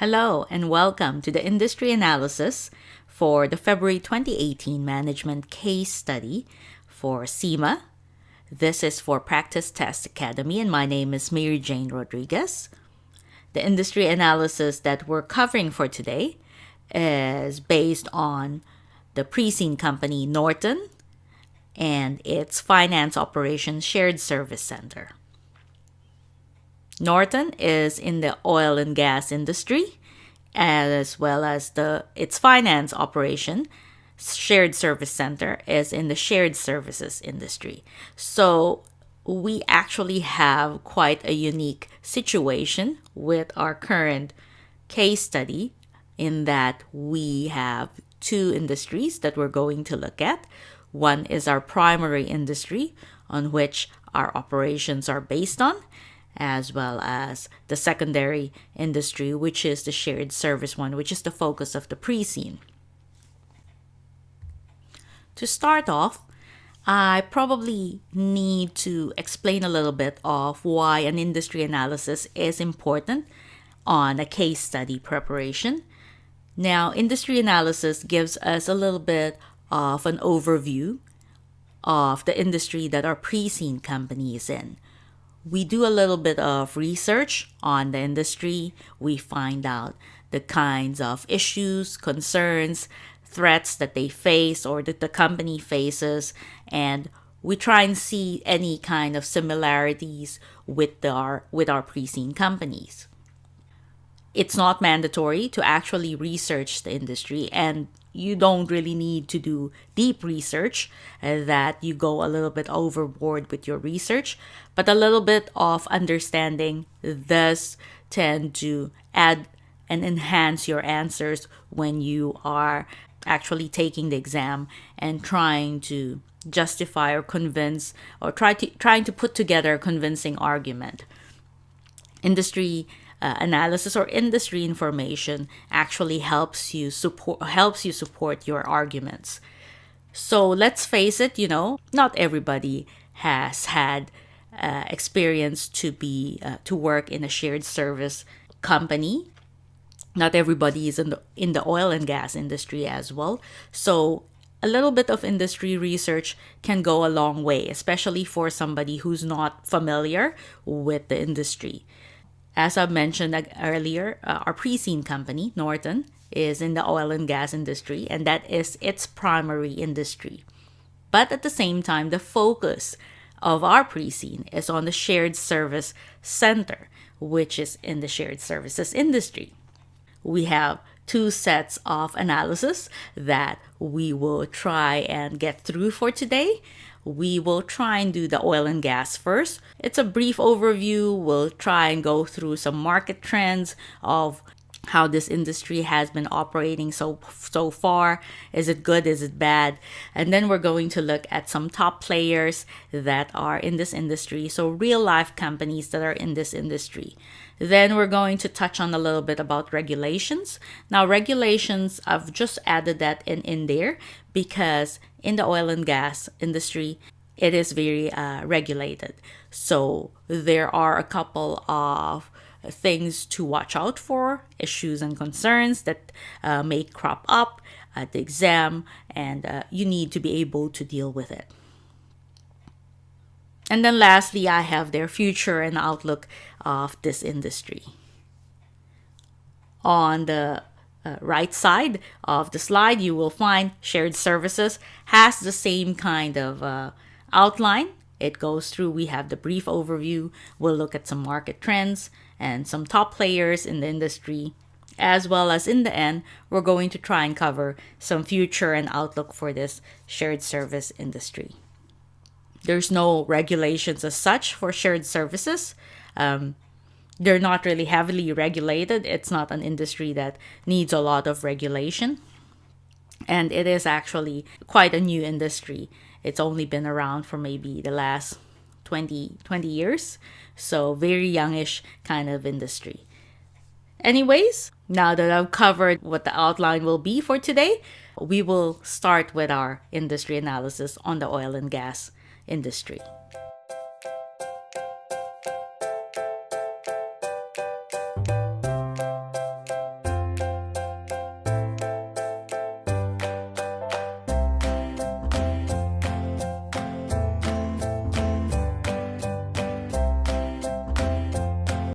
Hello and welcome to the industry analysis for the February 2018 management case study for CIMA. This is for Practice Test Academy and my name is Mary Jane Rodriguez. The industry analysis that we're covering for today is based on the pre-scene company Norton and its Finance Operations Shared Service Center. Norton is in the oil and gas industry, as well as its finance operation shared service center is in the shared services industry. So we actually have quite a unique situation with our current case study in that we have two industries that we're going to look at. One is our primary industry on which our operations are based on, as well as the secondary industry, which is the shared service one, which is the focus of the pre-scene. To start off, I probably need to explain a little bit of why an industry analysis is important on a case study preparation. Now, industry analysis gives us a little bit of an overview of the industry that our pre-scene company is in. We do a little bit of research on the industry. We find out the kinds of issues, concerns, threats that they face or that the company faces, and we try and see any kind of similarities with our pre-scene companies. It's not mandatory to actually research the industry, and you don't really need to do deep research that you go a little bit overboard with your research, but a little bit of understanding does tend to add and enhance your answers when you are actually taking the exam and trying to justify or convince or trying to put together a convincing argument. Industry analysis or industry information actually helps you support your arguments. So let's face it, not everybody has had experience to work in a shared service company. Not everybody is in the oil and gas industry as well. So a little bit of industry research can go a long way, especially for somebody who's not familiar with the industry. As I mentioned earlier, our pre-scene company, Norton, is in the oil and gas industry, and that is its primary industry. But at the same time, the focus of our pre-scene is on the shared service center, which is in the shared services industry. We have two sets of analysis that we will try and get through for today. We will try and do the oil and gas first. It's a brief overview. We'll try and go through some market trends of how this industry has been operating so far. Is it good? Is it bad? And then we're going to look at some top players that are in this industry. So real life companies that are in this industry. Then we're going to touch on a little bit about regulations. Now, regulations, I've just added that in there because in the oil and gas industry, it is very regulated. So there are a couple of things to watch out for, issues and concerns that may crop up at the exam, and you need to be able to deal with it. And then lastly, I have their future and outlook of this industry. On the right side of the slide, you will find shared services has the same kind of outline. It goes through, we have the brief overview. We'll look at some market trends and some top players in the industry, as well as in the end, we're going to try and cover some future and outlook for this shared service industry. There's no regulations as such for shared services. They're not really heavily regulated. It's not an industry that needs a lot of regulation. And it is actually quite a new industry. It's only been around for maybe the last 20 years. So very youngish kind of industry. Anyways, now that I've covered what the outline will be for today, we will start with our industry analysis on the oil and gas industry.